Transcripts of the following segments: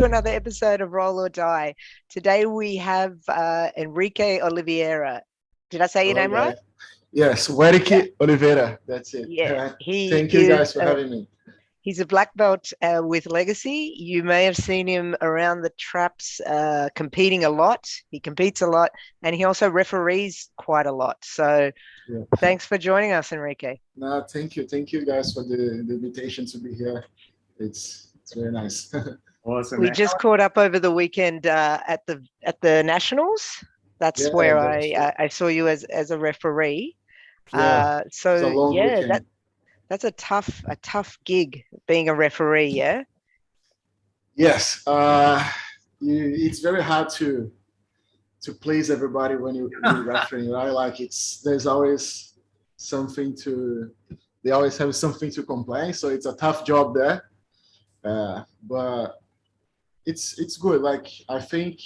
another episode of Roll or Die. Today we have Werique Oliveira. Did I say your name right? Yes, Werique Oliveira. That's it. Yeah, he Thank you guys for having me. He's a black belt with legacy. You may have seen him around the traps competing a lot. He competes a lot, and he also referees quite a lot. So thanks for joining us, Werique. No, thank you. Thank you guys for the invitation to be here. It's very nice. Awesome. We just caught up over the weekend at the Nationals. That's where I saw you as a referee. That's a tough gig being a referee. Yeah. Yes. It's very hard to please everybody when you're refereeing, right? Like there's always something they always have something to complain. So it's a tough job there. But it's good. Like I think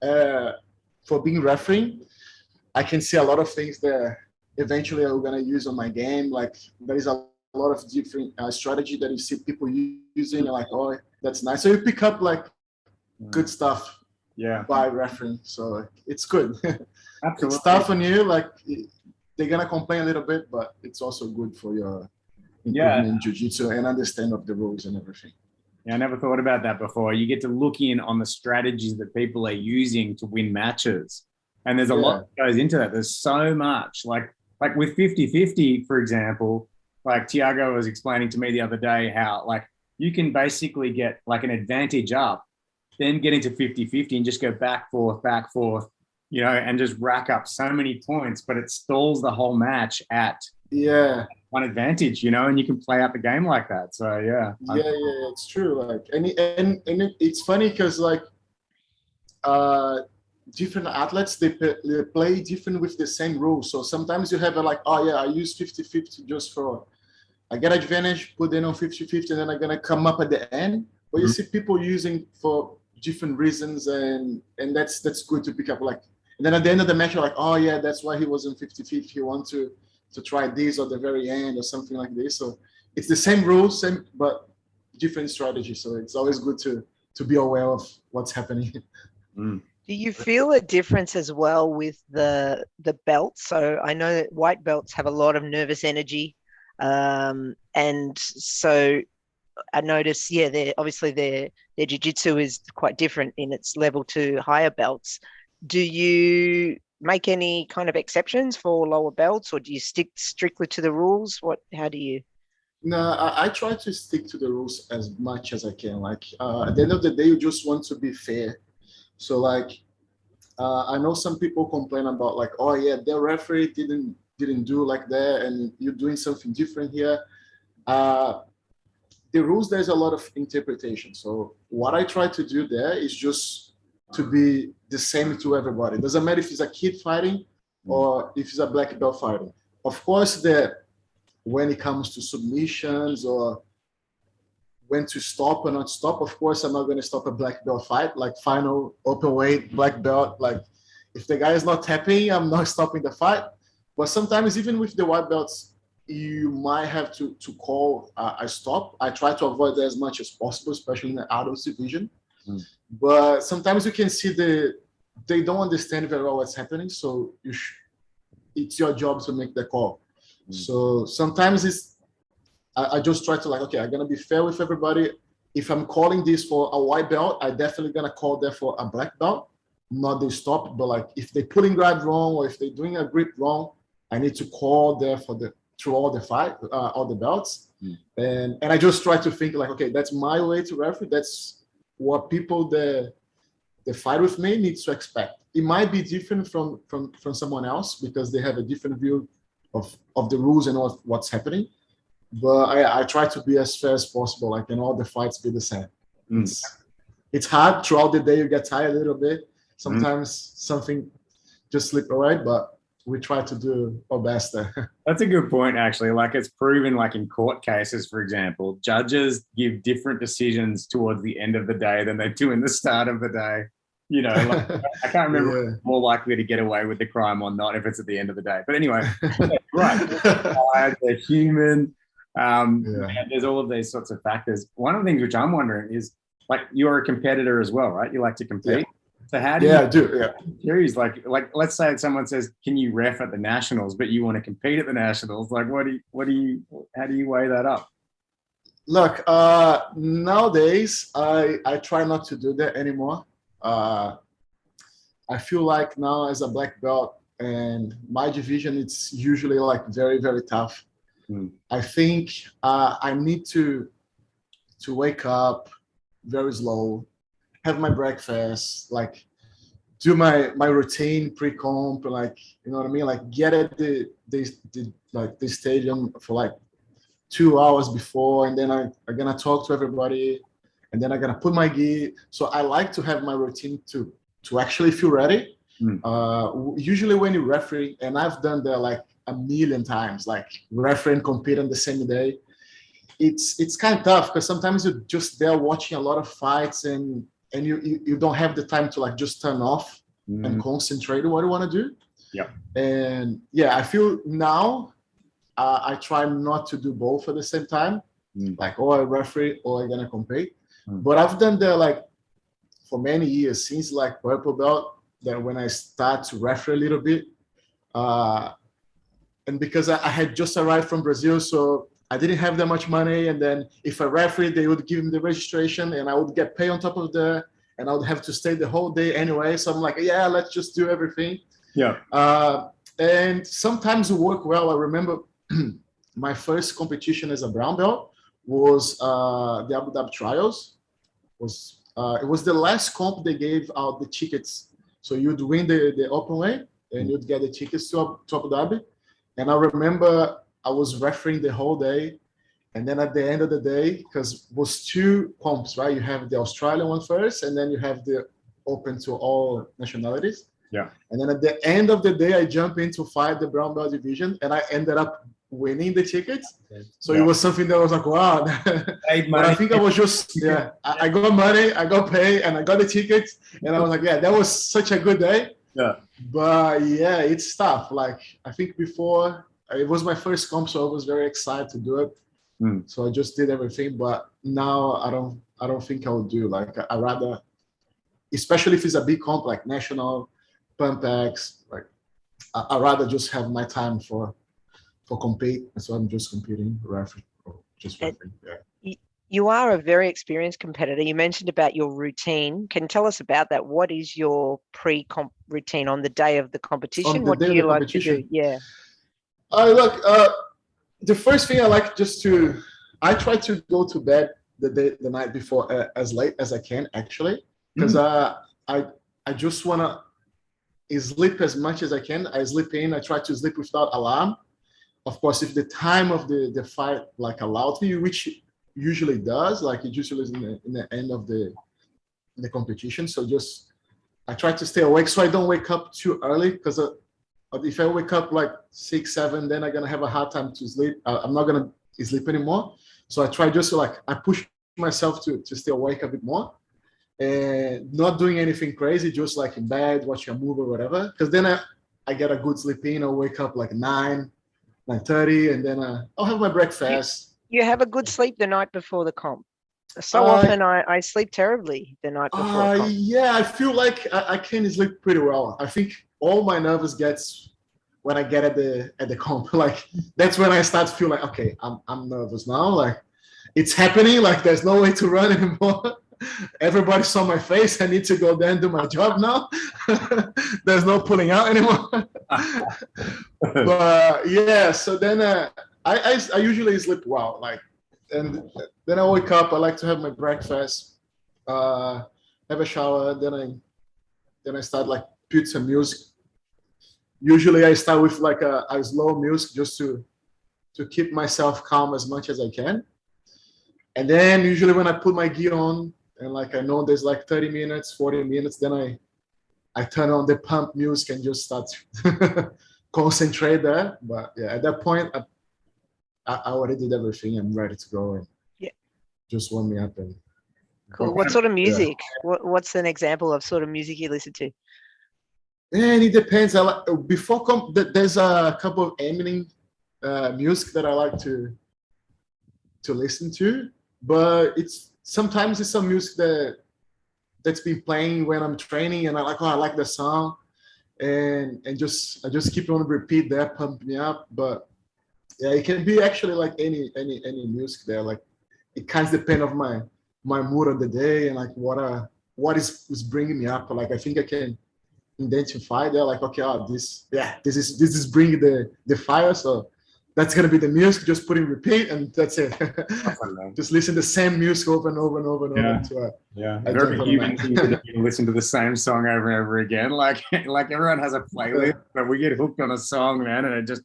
for being refereeing, I can see a lot of things that eventually I'm gonna use on my game. Like there is a lot of different strategy that you see people using. You're like, oh, that's nice. So you pick up like good stuff by refereeing. So it's good. Absolutely. It's tough on you. Like they're gonna complain a little bit, but it's also good for your improvement in jiu-jitsu and understand of the rules and everything. Yeah, I never thought about that before. You get to look in on the strategies that people are using to win matches. And there's a lot that goes into that. There's so much. Like with 50-50, for example, like Tiago was explaining to me the other day how like you can basically get like an advantage up, then get into 50-50 and just go back, forth, you know, and just rack up so many points, but it stalls the whole match at one advantage, you know, and you can play out the game like that. So it's true. Like and it's funny because like different athletes they play different with the same rules. So sometimes you have I use 50-50 just for I get advantage, put in on 50-50, and then I'm gonna come up at the end. But you see people using for different reasons, and that's good to pick up. Like, and then at the end of the match, you're like, oh yeah, that's why he was in 50-50. He wants to try this at the very end or something like this. So it's the same rules, same but different strategy. So it's always good to be aware of what's happening. Do you feel a difference as well with the belts? So I know that white belts have a lot of nervous energy. And so I notice, they're obviously their jiu-jitsu is quite different in its level to higher belts. Do you make any kind of exceptions for lower belts, or do you stick strictly to the rules? How do you? No, I try to stick to the rules as much as I can. Like at the end of the day, you just want to be fair. So like I know some people complain about like, oh yeah, the referee didn't do like that, and you're doing something different here. The rules, there's a lot of interpretation. So what I try to do there is just to be the same to everybody. It doesn't matter if it's a kid fighting or if it's a black belt fighting. Of course, when it comes to submissions or when to stop or not stop, of course, I'm not going to stop a black belt fight, like final open weight black belt. Like if the guy is not tapping, I'm not stopping the fight. But sometimes even with the white belts, you might have to call a stop. I try to avoid that as much as possible, especially in the adult division. But sometimes you can see they don't understand very well what's happening. So it's your job to make the call. So sometimes I just try to like, okay, I'm going to be fair with everybody. If I'm calling this for a white belt, I definitely going to call that for a black belt, not the stop. But like if they're pulling guard wrong or if they're doing a grip wrong, I need to call there through all the fight, all the belts. And I just try to think like, okay, that's my way to referee. That's what people that fight with me needs to expect. It might be different from someone else because they have a different view of the rules and what's happening. But I try to be as fair as possible. Like in all the fights be the same. It's hard throughout the day. You get tired a little bit. Sometimes something just slip away, but we try to do our best there. That's a good point, actually. Like it's proven, like in court cases, for example, judges give different decisions towards the end of the day than they do in the start of the day. You know, like, I can't remember if it's more likely to get away with the crime or not if it's at the end of the day. But anyway, right. They're human. And there's all of these sorts of factors. One of the things which I'm wondering is like you're a competitor as well, right? You like to compete. So how do Yeah, you, I do. Yeah. curious, like let's say someone says, can you ref at the nationals, but you want to compete at the nationals? Like, how do you weigh that up? Look, nowadays I try not to do that anymore. I feel like now as a black belt and my division, it's usually like very, very tough. I think I need to wake up very slow, have my breakfast, like do my routine pre-comp, like, you know what I mean? Like get at the stadium for like 2 hours before, and then I'm gonna talk to everybody, and then I'm gonna put my gi. So I like to have my routine to actually feel ready. Usually when you referee, and I've done that like a million times, like referee and compete on the same day. It's kind of tough because sometimes you're just there watching a lot of fights and you don't have the time to like just turn off and concentrate on what you want to do. Yeah. And yeah, I feel now I try not to do both at the same time, like I referee or I'm gonna compete. But I've done that like for many years since like purple belt. That when I start to referee a little bit, and because I had just arrived from Brazil, so I didn't have that much money. And then if I referee, they would give me the registration, and I would get paid on top of that, and I would have to stay the whole day anyway. So I'm like, yeah, let's just do everything. Yeah. And sometimes it work well. I remember my first competition as a brown belt was the Abu Dhabi Trials. It was the last comp they gave out the tickets. So you'd win the open weight and you'd get the tickets to Abu Dhabi. And I remember I was refereeing the whole day. And then at the end of the day, because it was two comps, right? You have the Australian one first, and then you have the open to all nationalities. Yeah. And then at the end of the day, I jumped in to fight the brown belt division, and I ended up winning the tickets. So it was something that was like, wow. But I think I was just, I got money, I got paid, and I got the tickets. And I was like, yeah, that was such a good day. Yeah. But yeah, it's tough. Like, I think before, it was my first comp, so I was very excited to do it. So I just did everything. But now I don't think I would do. Like, I rather, especially if it's a big comp, like national, pump X, like, I rather just have my time for compete. So I'm just competing, just refereeing. Yeah. You are a very experienced competitor. You mentioned about your routine. Can you tell us about that? What is your pre-comp routine on the day of the competition? What do you like to do? Yeah. Look, the first thing I like I try to go to bed the night before as late as I can, actually, because I just want to sleep as much as I can. I sleep in. I try to sleep without alarm. Of course, if the time of the fight like allows me, which usually does, like it usually is in the end of the competition. So I try to stay awake so I don't wake up too early, because if I wake up like 6, 7, then I'm gonna have a hard time to sleep. I'm not gonna sleep anymore. So I try just to I push myself to stay awake a bit more, and not doing anything crazy, just like in bed, watching a movie or whatever. Because then I get a good sleep in. I'll wake up like 9:30, and then I'll have my breakfast. You have a good sleep the night before the comp. So often I sleep terribly the night before. Yeah, I feel like I can sleep pretty well. I think all my nervous gets when I get at the comp. Like that's when I start to feel like, okay, I'm nervous now. Like it's happening. Like there's no way to run anymore. Everybody saw my face. I need to go there and do my job now. There's no pulling out anymore. But yeah, so then I usually sleep well. Like, and then I wake up. I like to have my breakfast, have a shower. Then I start like put some music. Usually I start with like a slow music just to keep myself calm as much as I can. And then usually when I put my gear on and like I know there's like 30 minutes, 40 minutes, then I turn on the pump music and just start to concentrate there. But yeah, at that point I already did everything. I'm ready to go, and just warm me up. And cool. What sort of music? Yeah. What's an example of sort of music you listen to? And it depends. There's a couple of Eminem music that I like to listen to, but it's sometimes it's some music that's been playing when I'm training, and I like the song, and I just keep on repeat that, pump me up. But yeah, it can be actually like any music there. Like it kind of depends on my mood of the day and like what is bringing me up. Like I think I can identify there. Like okay, this is bringing the fire. So that's gonna be the music. Just put in repeat and that's it. Just listen to the same music over and over and over and over until very human thing to do, to listen to the same song over and over again. Like everyone has a playlist, but we get hooked on a song, man, and it just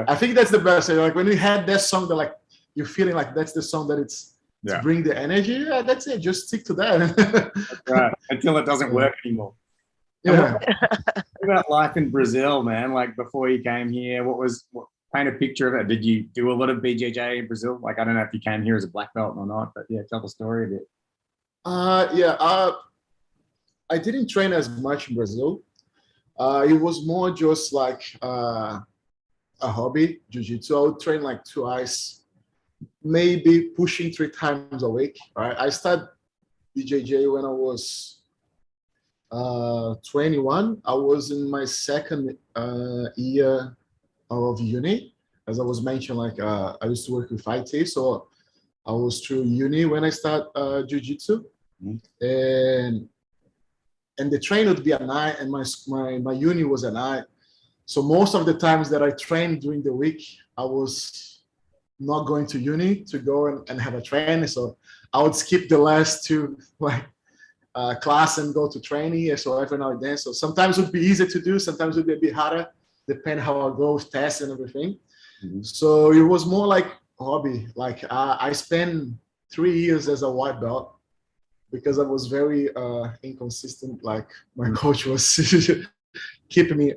I think that's the best. Like when we had that song that like you're feeling like that's the song that it's to bring the energy. Yeah, that's it. Just stick to that. That's right. Until it doesn't work anymore. Yeah. What about life in Brazil, man? Like before you came here, paint a picture of it. Did you do a lot of BJJ in Brazil? Like I don't know if you came here as a black belt or not, but yeah, tell the story a bit. I didn't train as much in Brazil. It was more just like a hobby, jiu-jitsu. I would train like twice, maybe pushing 3 times a week. Right? I started BJJ when I was 21. I was in my second year of uni. As I was mentioning, like I used to work with IT, so I was through uni when I started jiu-jitsu. And the train would be at night, and my uni was at night. So most of the times that I trained during the week, I was not going to uni to go and have a training. So I would skip the last 2 like class and go to training. So every now and then. So sometimes it would be easier to do. Sometimes it would be a bit harder, depending how I go with tests and everything. So it was more like a hobby. Like I spent 3 years as a white belt because I was very inconsistent. Like my coach was keeping me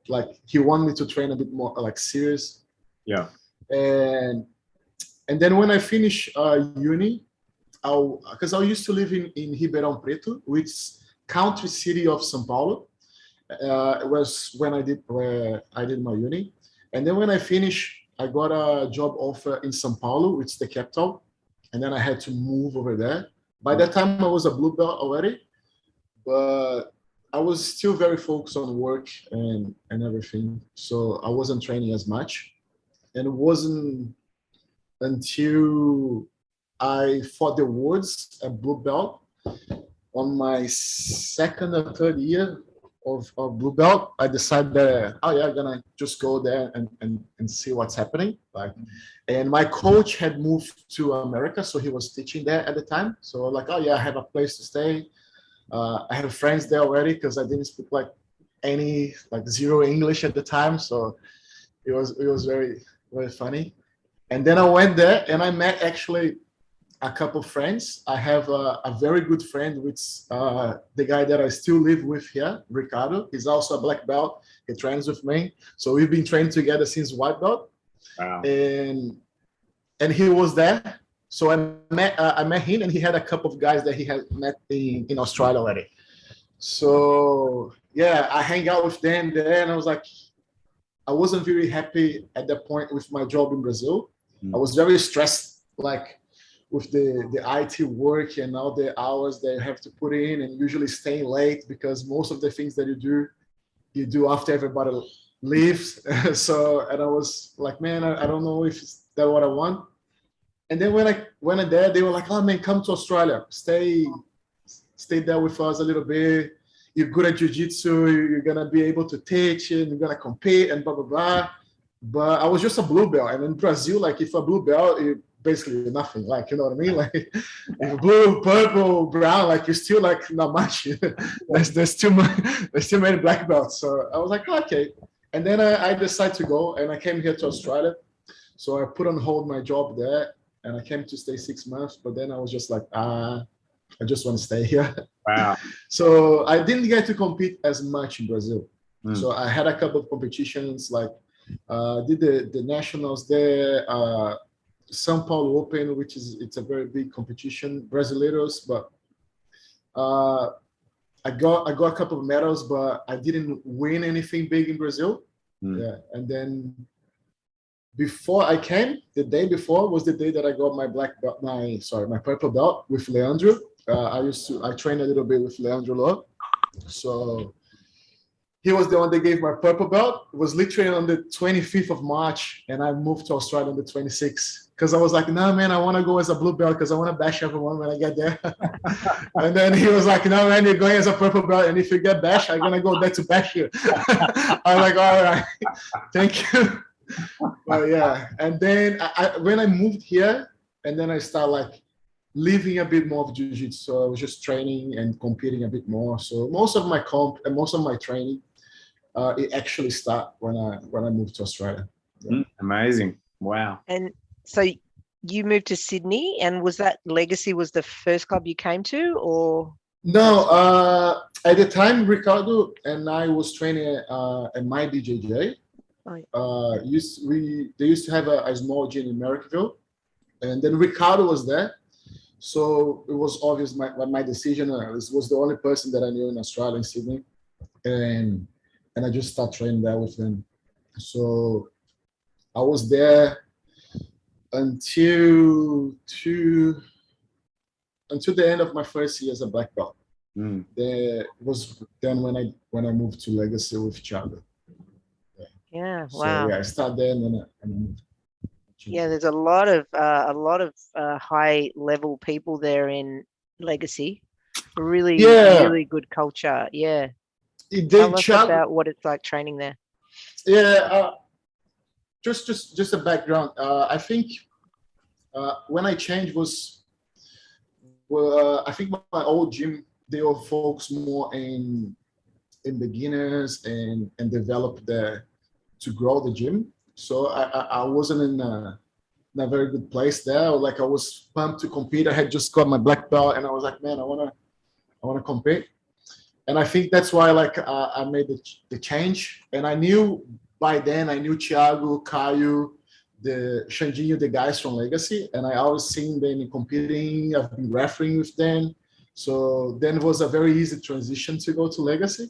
like he wanted me to train a bit more like serious. Yeah. And then when I finished uni, because I used to live in Ribeirão Preto, which is country city of São Paulo. It was where I did my uni. And then when I finished, I got a job offer in São Paulo, which is the capital. And then I had to move over there. By that time, I was a blue belt already, but I was still very focused on work and everything. So I wasn't training as much. And it wasn't until I fought the awards at blue belt on my second or third year of blue belt, I decided that, I'm gonna just go there and see what's happening. And my coach had moved to America, so he was teaching there at the time. So like, I have a place to stay. I have friends there already because I didn't speak zero English at the time. So it was very, very funny. And then I went there and I met actually a couple of friends. I have a very good friend with the guy that I still live with here, Ricardo. He's also a black belt. He trains with me. So we've been training together since white belt. Wow. And he was there. So I met him, and he had a couple of guys that he had met in Australia already. So yeah, I hang out with them there, and I was like, I wasn't very happy at that point with my job in Brazil. I was very stressed, like with the IT work and all the hours that you have to put in, and usually staying late because most of the things that you do after everybody leaves. And I was like, man, I don't know if it's that what I want. And then when I went there, they were like, oh man, come to Australia, stay there with us a little bit. You're good at jiu-jitsu, you're gonna be able to teach and you're gonna compete and blah blah blah. But I was just a blue belt, and in Brazil, like if a blue belt, you basically nothing, like, you know what I mean? Like blue, purple, brown, like you're still like not much. there's still many black belts. So I was like, okay. And then I decided to go, and I came here to Australia. So I put on hold my job there, and I came to stay 6 months. But then I was just like, I just want to stay here. Wow. So I didn't get to compete as much in Brazil. So I had a couple of competitions, like did the nationals there, São Paulo Open, it's a very big competition, Brasileiros, but I got a couple of medals, but I didn't win anything big in Brazil. Yeah, and then before I came, the day before was the day that I got my black belt, my purple belt with Leandro. I trained a little bit with Leandro Lo. So he was the one that gave my purple belt. It was literally on the 25th of March, and I moved to Australia on the 26th. Because I was like, no, man, I want to go as a blue belt because I want to bash everyone when I get there. And then he was like, no, man, you're going as a purple belt. And if you get bashed, I'm going to go there to bash you. I'm like, all right, thank you. But yeah, and then when I moved here, and then I started like living a bit more of jiu-jitsu. So I was just training and competing a bit more. So most of my comp and most of my training, it actually started when I moved to Australia. Yeah. Amazing. Wow. And so you moved to Sydney, and was that Legacy was the first club you came to, or? No, at the time, Ricardo and I was training at my BJJ. Oh, yeah. They used to have a small gym in Merrickville, and then Ricardo was there. So it was obvious my decision. This was the only person that I knew in Australia, in Sydney, and I just started training there with them. So I was there until the end of my first year as a black belt. There was then when I moved to Legacy with Thiago. Yeah. So Wow. yeah, I started there and then I moved. Yeah, there's a lot of high level people there in Legacy. Really, really good culture. Yeah. Tell us about what it's like training there. Yeah, just a background. I think when I changed I think my old gym, they were focused more in beginners and develop to grow the gym. So I wasn't in a very good place there. Like I was pumped to compete. I had just got my black belt, and I was like, man, I wanna compete. And I think that's why I made the change. And I knew by then, I knew Thiago, Caio, the Xandinho, the guys from Legacy, and I always seen them competing. I've been refereeing with them. So then it was a very easy transition to go to Legacy.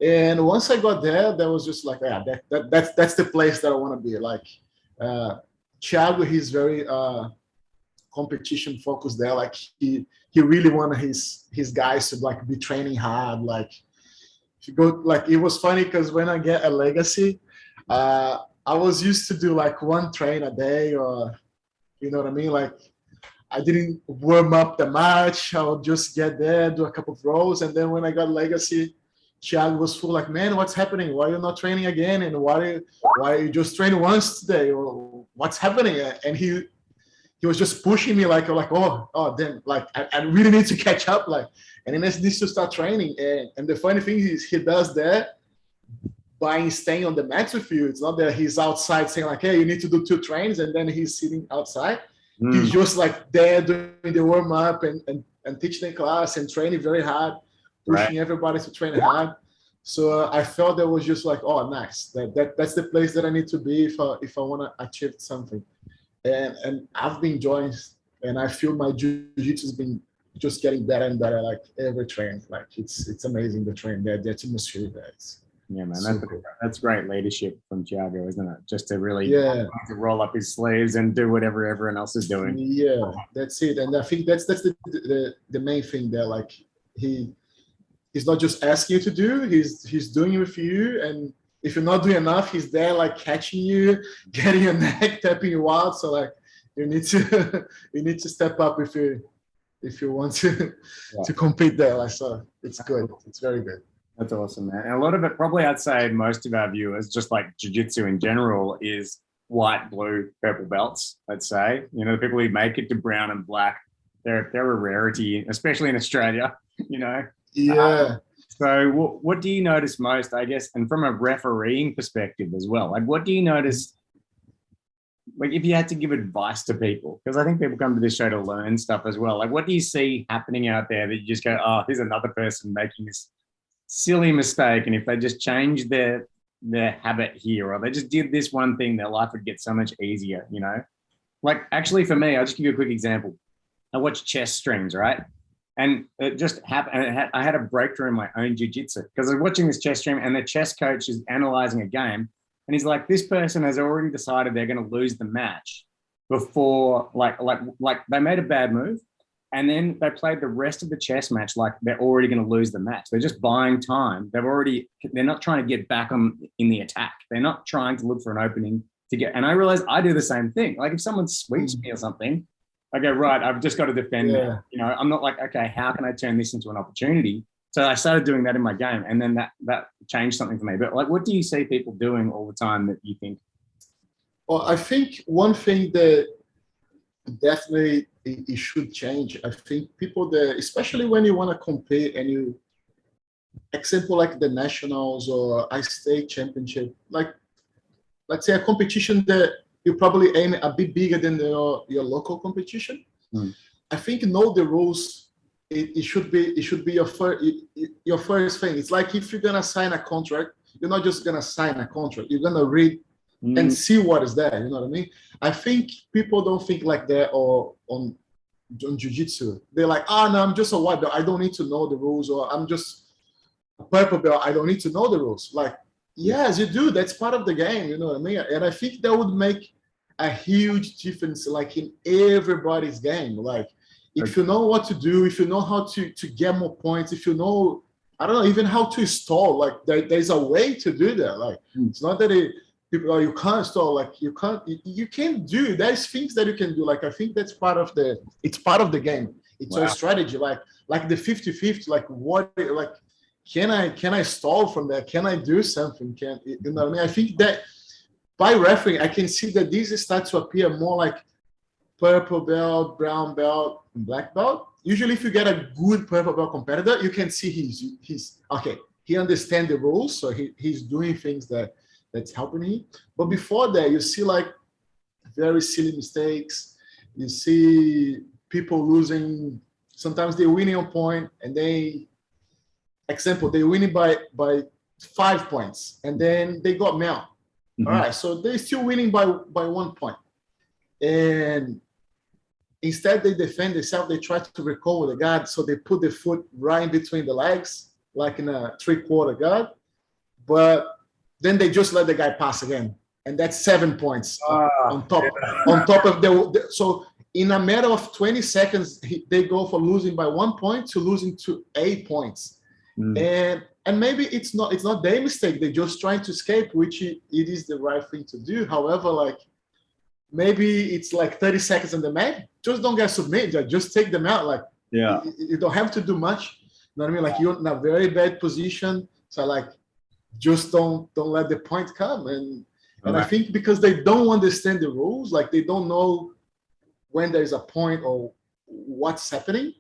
And once I got there, that was just like, yeah, that's the place that I want to be. Like Thiago, he's very competition focused there. Like he really wanted his guys to like be training hard. Like if you go, like it was funny because when I get a Legacy, I was used to do like one train a day, or you know what I mean. Like I didn't warm up the match. I would just get there, do a couple of rows, and then when I got Legacy, Thiago was full like, man, what's happening? Why are you not training again? And why are you just training once today? Or what's happening? And he was just pushing me like oh, then like I really need to catch up. Like, and he needs to start training. And the funny thing is he does that by staying on the mat with you. It's not that he's outside saying like, hey, you need to do 2 trains, and then he's sitting outside. He's just like there doing the warm up and teaching the class and training very hard, pushing everybody to train hard. So I felt that was just like, oh, nice. That's the place that I need to be if I want to achieve something. And I've been enjoying, and I feel my jiu-jitsu has been just getting better and better, like every train. Like it's amazing, the train there, the atmosphere there. Yeah, man, that's great leadership from Thiago, isn't it? Just to really to roll up his sleeves and do whatever everyone else is doing. Yeah, that's it. And I think that's the main thing there. Like he's not just asking you to do, he's doing it with you. And if you're not doing enough, he's there like catching you, getting your neck, tapping you out. So like you need to step up if you want to compete there. Like, so it's good. It's very good. That's awesome, man. And a lot of it, probably I'd say most of our viewers, just like jiu-jitsu in general, is white, blue, purple belts, I'd say. You know, the people who make it to brown and black, they're a rarity, especially in Australia, you know. Yeah. So what do you notice most, I guess, and from a refereeing perspective as well? Like, what do you notice, like if you had to give advice to people, because I think people come to this show to learn stuff as well. Like, what do you see happening out there that you just go, oh, here's another person making this silly mistake, and if they just change their habit here, or they just did this one thing, their life would get so much easier, you know? Like, actually for me, I'll just give you a quick example. I watch chess streams, right? And it just happened. I had a breakthrough in my own jiu-jitsu because I was watching this chess stream, and the chess coach is analyzing a game, And he's like, this person has already decided they're going to lose the match before, like they made a bad move. And then they played the rest of the chess match like they're already going to lose the match. They're just buying time. They're not trying to get back in the attack. They're not trying to look for an opening to get. And I realize I do the same thing. Like if someone sweeps me or something, I go, right, I've just got to defend now. You know, I'm not like, okay, how can I turn this into an opportunity? So I started doing that in my game, and then that changed something for me. But like, what do you see people doing all the time that you think? Well, I think one thing that definitely it should change. I think people that, especially when you want to compete and you, example like the nationals or a state championship, like let's say a competition that you probably aim a bit bigger than your local competition. I think know the rules. It should be your first thing. It's like if you're gonna sign a contract, you're not just gonna sign a contract. You're gonna read and see what is there. You know what I mean? I think people don't think like that or on jiu-jitsu. They're like, oh no, I'm just a white belt. I don't need to know the rules, or I'm just a purple belt. I don't need to know the rules. Like, yes, you do. That's part of the game. You know what I mean? And I think that would make a huge difference, like in everybody's game. Like, if you know what to do, if you know how to get more points, if you know, I don't know, even how to stall, like there's a way to do that. Like, it's not that people you can't stall, like you can do. There's things that you can do. Like, I think that's part of it's part of the game. It's a strategy, like the 50-50, like what, like, can I stall from that? Can I do something? You know what I mean? I think that by refereeing, I can see that these start to appear more like purple belt, brown belt, and black belt. Usually if you get a good purple belt competitor, you can see he's okay. He understands the rules, so he's doing things that's helping him. But before that, you see like very silly mistakes. You see people losing. Sometimes they're winning on point, and they're winning by 5 points, and then they got mount. All right, so they're still winning by 1 point. And instead they defend themselves, they try to recover the guard, so they put the foot right in between the legs, like in a 3/4 guard. But then they just let the guy pass again, and that's 7 points on top. On top of so in a matter of 20 seconds, they go from losing by 1 point to losing to 8 points. And maybe it's not their mistake. They're just trying to escape, which it is the right thing to do. However, like, maybe it's like 30 seconds on the mat. Just don't get submitted. Just take them out. Like, you don't have to do much. You know what I mean? Like, you're in a very bad position. So like, just don't let the point come. And I think because they don't understand the rules, like they don't know when there's a point or what's happening.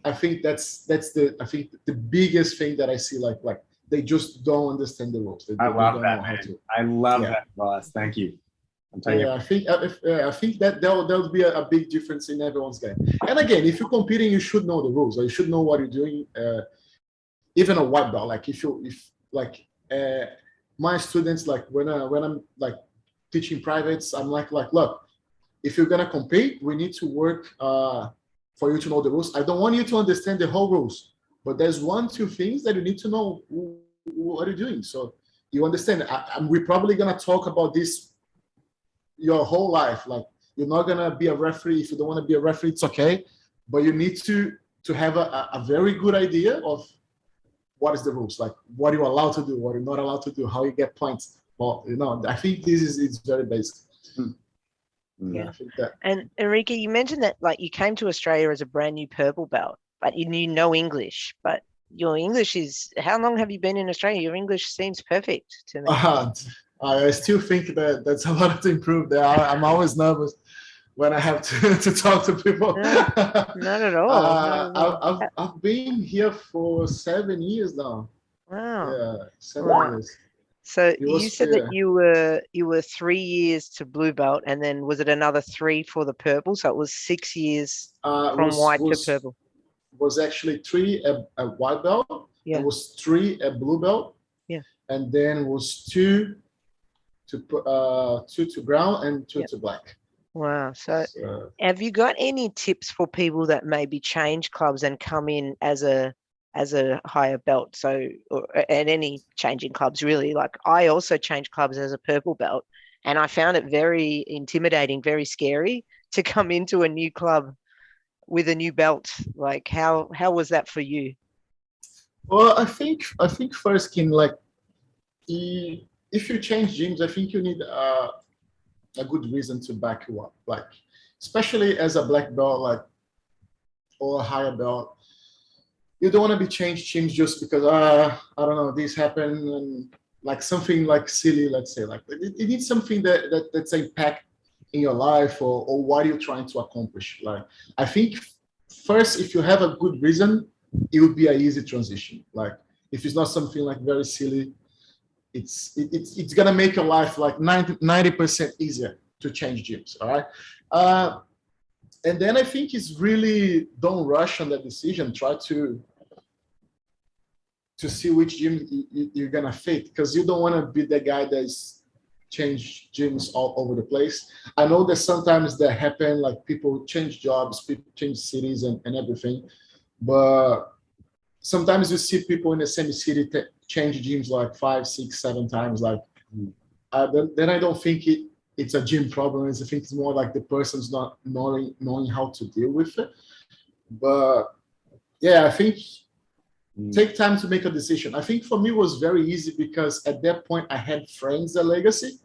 I think that's the biggest thing that I see. Like they just don't understand the rules. I love that, man. I love that advice. Thank you. I think that there'll be a big difference in everyone's game. And again, if you're competing, you should know the rules, or you should know what you're doing. Even a white belt, like if my students, like when I'm like teaching privates, I'm like, look, if you're gonna compete, we need to work for you to know the rules. I don't want you to understand the whole rules, but there's 1-2 things that you need to know what you're doing, so you understand. We're probably gonna talk about this your whole life. Like, you're not gonna be a referee. If you don't want to be a referee, it's okay, but you need to have a very good idea of what is the rules, like what you're allowed to do, what you're not allowed to do, how you get points. Well, I think it's very basic. Yeah. I think that. And Werique, you mentioned that like you came to Australia as a brand new purple belt, but you knew no English. But your English is, how long have you been in Australia? Your English seems perfect to me. I still think that's a lot to improve there. I'm always nervous when I have to talk to people. No, not at all. I've been here for 7 years now. Wow. Yeah, 7 years. So you said that you were 3 years to blue belt, and then was it another 3 for the purple? So it was 6 years from white to purple. Was actually 3 at white belt. Yeah. It was 3 at blue belt. Yeah. And then was 2 to brown and 2 to black. Wow. So have you got any tips for people that maybe change clubs and come in as a as a higher belt. So, and any changing clubs really. Like I also changed clubs as a purple belt, and I found it very intimidating, very scary to come into a new club with a new belt. Like how was that for you? Well, I think first, Kim, like if you change gyms, I think you need a good reason to back you up. Like especially as a black belt, like or a higher belt, you don't want to be changed gyms just because I don't know, this happened and like something like silly, let's say. Like it needs something that's impact in your life or what you're trying to accomplish. Like I think first, if you have a good reason, it would be an easy transition. Like if it's not something like very silly, it's gonna make your life like 90% easier to change gyms. All right. And then I think it's really don't rush on that decision. Try to see which gym you're gonna fit, because you don't want to be the guy that's change gyms all over the place. I know that sometimes that happen, like people change jobs, people change cities and everything, but sometimes you see people in the same city change gyms like 5, 6, 7 times. Like then I don't think it's a gym problem. I think it's more like the person's not knowing how to deal with it. But yeah, I think take time to make a decision. I think for me it was very easy because at that point I had friends at Legacy.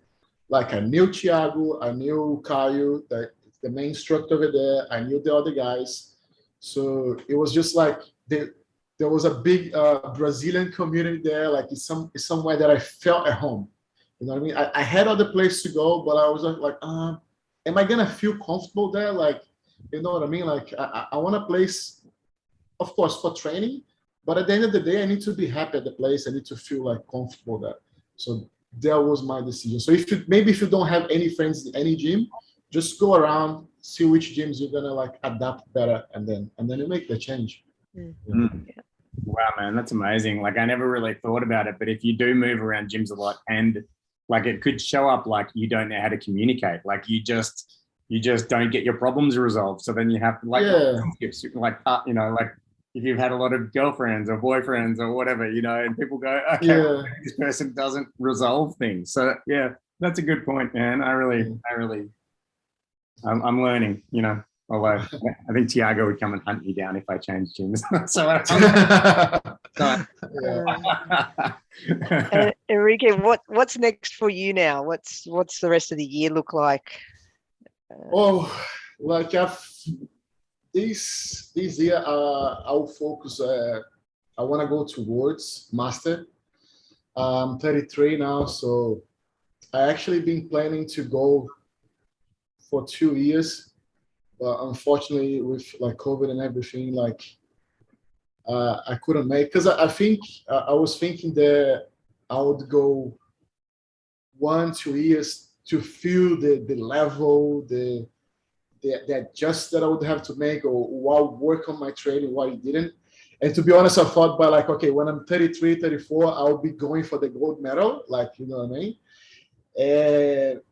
Like I knew Thiago, I knew Caio, the main instructor over there. I knew the other guys. So it was just like there was a big Brazilian community there. Like it's somewhere that I felt at home. You know what I mean? I had other places to go, but I was like, am I gonna feel comfortable there? Like, you know what I mean? Like I want a place, of course, for training, but at the end of the day, I need to be happy at the place. I need to feel like comfortable there. So that was my decision. So if you don't have any friends in any gym, just go around, see which gyms you're gonna like adapt better, and then you make the change. Yeah. Wow, man, that's amazing. Like I never really thought about it, but if you do move around gyms a lot, and like it could show up like you don't know how to communicate, like you just don't get your problems resolved. So then you have to like, you know, like if you've had a lot of girlfriends or boyfriends or whatever, you know, and people go, okay, well, this person doesn't resolve things. So yeah, that's a good point, man. I'm learning, you know, although I think Thiago would come and hunt me down if I changed gyms. So Enrique, what's next for you now? What's the rest of the year look like? Like this year, I'll focus. I want to go towards master. I'm 33 now, so I actually been planning to go for 2 years, but unfortunately with like COVID and everything, like I couldn't make, because I think I was thinking that I would go 1-2 years to feel the level, the adjust that I would have to make, or what work on my training, what it didn't. And to be honest, I thought by like, okay, when I'm 33, 34, I'll be going for the gold medal, like, you know what I mean?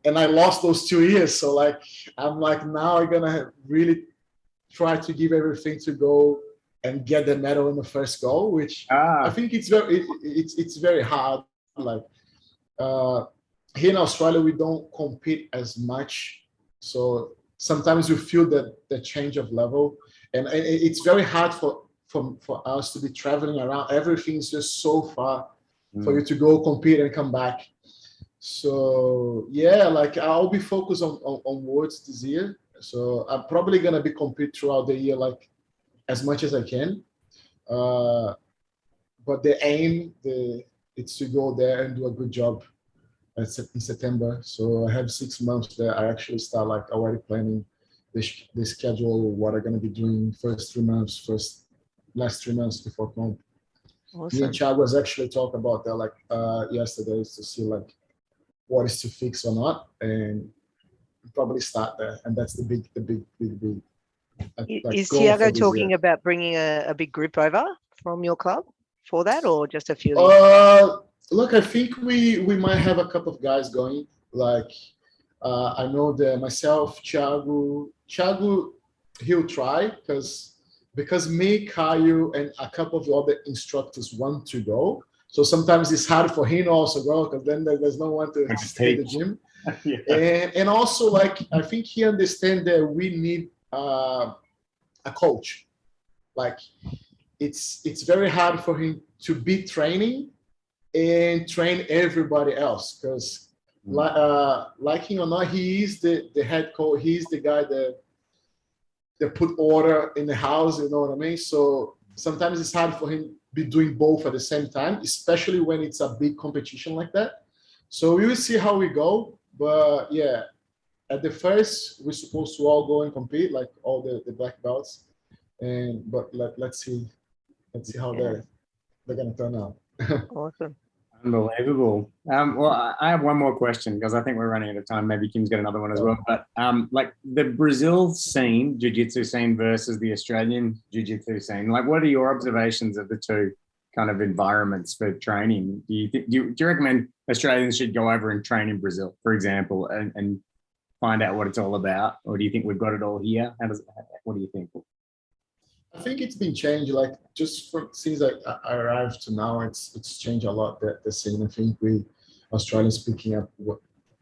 And I lost those 2 years. So like, I'm like, now I'm gonna really try to give everything to go and get the medal in the first go, which I think it's very hard. Like here in Australia, we don't compete as much. So sometimes you feel the change of level, and it's very hard for us to be traveling around. Everything's just so far for you to go compete and come back. So yeah, like I'll be focused on words this year. So I'm probably gonna be compete throughout the year, like as much as I can. But the aim, it's to go there and do a good job in September. So I have 6 months there. I actually start like already planning the schedule, what I'm gonna be doing last 3 months before comp. Awesome. Me and Chad was actually talk about that like yesterday, to see like what is to fix or not, and probably start there. And that's the big Is Thiago talking about bringing a big group over from your club for that, or just a few? Look, I think we might have a couple of guys going. Like I know that myself, Thiago, he'll try, because because me, Caio, and a couple of other instructors want to go. So sometimes it's hard for him to also go because then there's no one to stay at the gym. Yeah. And also, like, I think he understands that we need a coach. Like, it's very hard for him to be training and train everybody else because, liking or not, he is the head coach. He's the guy that put order in the house. You know what I mean? So sometimes it's hard for him be doing both at the same time, especially when it's a big competition like that. So we will see how we go. But yeah, at the first, we're supposed to all go and compete, like all the black belts. But let's see how they're gonna turn out. Awesome. Unbelievable. Well, I have one more question because I think we're running out of time. Maybe Kim's got another one as well. But like the Brazil scene, jiu-jitsu scene versus the Australian jiu-jitsu scene, like what are your observations of the two kind of environments for training? Do you recommend Australians should go over and train in Brazil, for example, and find out what it's all about? Or do you think we've got it all here? What do you think? I think it's been changed, like just since I arrived to now, it's changed a lot, the scene. I think we Australians picking up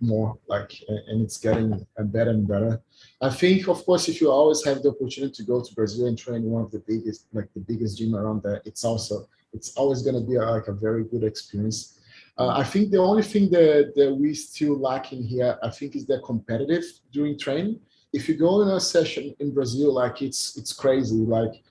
more, like, and it's getting better and better. I think, of course, if you always have the opportunity to go to Brazil and train one of the biggest gym around there, it's always going to be like a very good experience. I think the only thing that we still lacking here, I think, is the competitive during training. If you go in a session in Brazil, like it's crazy. Like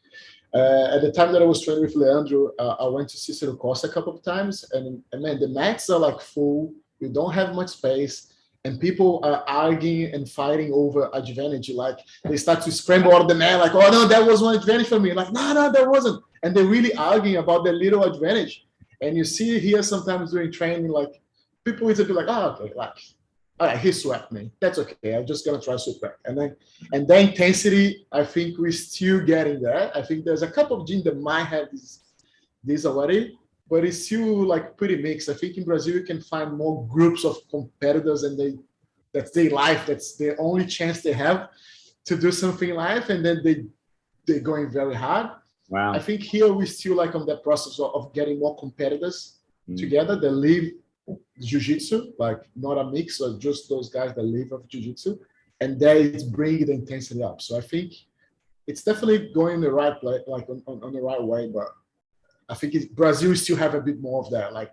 at the time that I was training with Leandro, I went to Cicero Costa a couple of times, and man, the mats are like full. You don't have much space, and people are arguing and fighting over advantage. Like they start to scramble out of the mat, like, oh no, that was one advantage for me. Like, no, that wasn't. And they're really arguing about their little advantage. And you see here sometimes during training, like people will be like, oh, okay, like, all right, he swept me. That's okay. I'm just gonna try sweep back. And the intensity, I think we're still getting there. I think there's a couple of gyms that might have this already, but it's still like pretty mixed. I think in Brazil you can find more groups of competitors, and that's their life. That's the only chance they have to do something in life, and then they're going very hard. Wow. I think here we're still like on that process of getting more competitors together that live jiu-jitsu, like not a mix of just those guys that live of jiu-jitsu, and that is bringing the intensity up. So I think it's definitely going the right way, like on the right way. But I think Brazil still have a bit more of that, like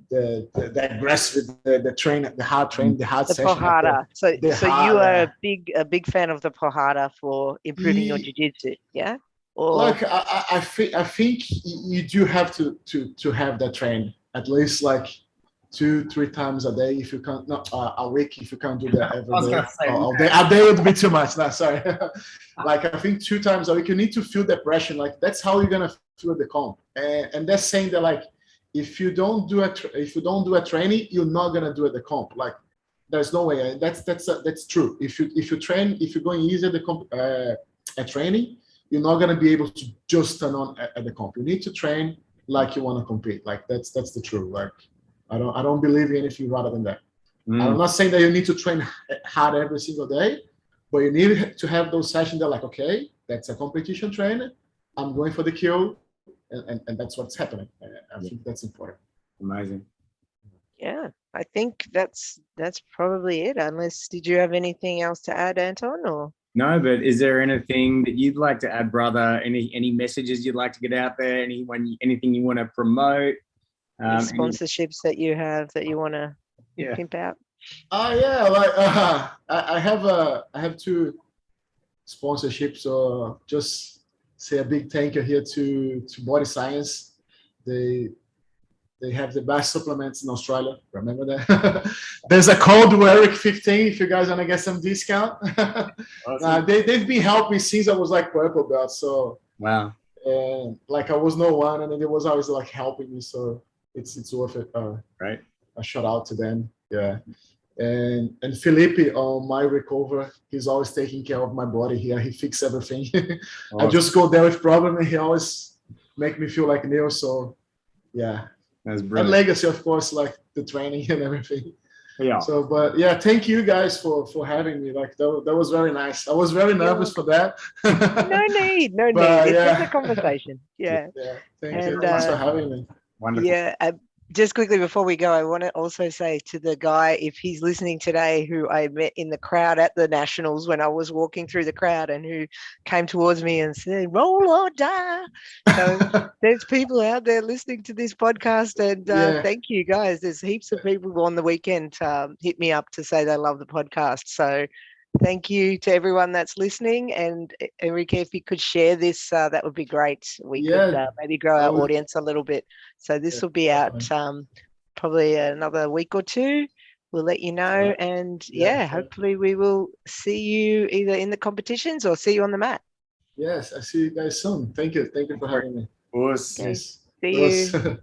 the aggressive, the train, the hard train, the hard session. Porrada. So you are a big fan of the porrada for improving your jiu-jitsu, yeah? Or like I think you do have to have that train at least like 2-3 times a day if you can't, not a week if you can't do that every day. A day would be too much. No, sorry. Like I think 2 times a week you need to feel the pressure. Like that's how you're gonna feel the comp. And that's saying that like if you don't do a training, you're not gonna do the comp. Like there's no way. That's true. If you're going easy at the comp at training, you're not gonna be able to just turn on at the comp. You need to train like you want to compete. Like that's the truth. Like I don't believe in anything rather than that. I'm not saying that you need to train hard every single day, but you need to have those sessions that like, okay, that's a competition training. I'm going for the kill, and that's what's happening. I think that's important. Amazing. Yeah, I think that's probably it. Unless, did you have anything else to add, Anton? Or no, but is there anything that you'd like to add, brother? Any messages you'd like to get out there? Anything you want to promote? Sponsorships that you have that you want to pimp out? Yeah, like I have 2 sponsorships. So just say a big thank you here to Body Science. They have the best supplements in Australia. Remember that? There's a code Werique 15 if you guys want to get some discount. Awesome. They've been helping since I was like purple belt. So wow. And like I was no one, and they was always like helping me. So it's worth it. Right. A shout out to them. Yeah. And Felipe on my recovery, he's always taking care of my body here. He fixes everything. Awesome. I just go there with problem, and he always make me feel like new. So yeah. That's brilliant. And legacy, of course, like the training and everything. Yeah. So, but yeah, thank you guys for having me. Like that was very nice. I was very nervous for that. No need. But, It's yeah. just a conversation. Yeah. Yeah. Thank you. And Thanks for having me. Wonderful. yeah, just quickly before we go, I want to also say to the guy, if he's listening today, who I met in the crowd at the Nationals when I was walking through the crowd and who came towards me and said, roll or die. So there's people out there listening to this podcast, and Yeah. thank you guys. There's heaps of people on the weekend hit me up to say they love the podcast. So thank you to everyone that's listening. And Enrique, if you could share this, that would be great. We could maybe grow our audience a little bit. So this will be out probably another week or two. We'll let you know. And hopefully we will see you either in the competitions or see you on the mat. Yes, I see you guys soon. Thank you. Thank you for having me. Of course. Okay. See you.